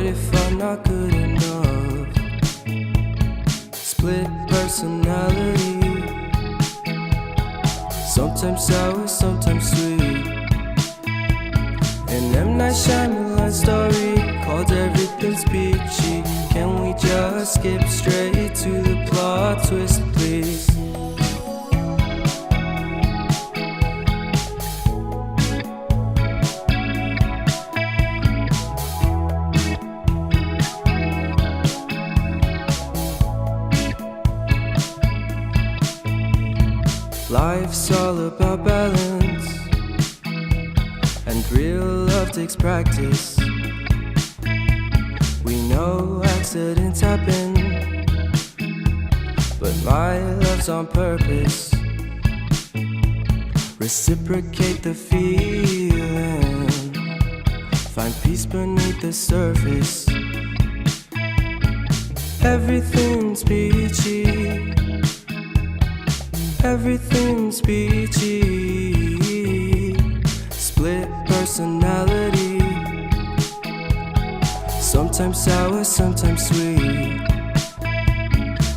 if I'm not good enough? Split personality, sometimes sour, sometimes sweet. An M. Night Shyamalan story called Everything's Peachy. Can we just skip straight to the plot twist, please? Life's all about balance, and real love takes practice. We know accidents happen, but my love's on purpose. Reciprocate the feeling, find peace beneath the surface. Everything's peachy, everything's peachy. Split personality, sometimes sour, sometimes sweet.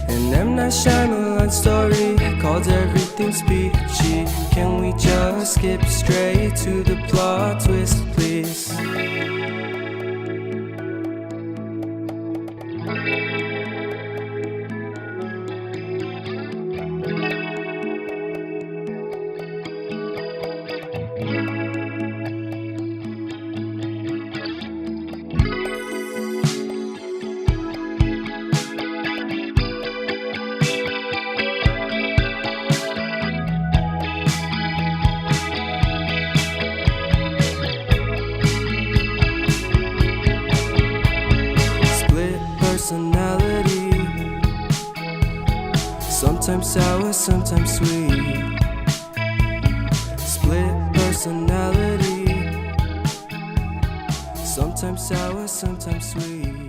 An M. Night Shyamalan story called Everything's Peachy. Can we just skip straight to the plot twist, please? Personality, sometimes sour, sometimes sweet. Split personality, sometimes sour, sometimes sweet.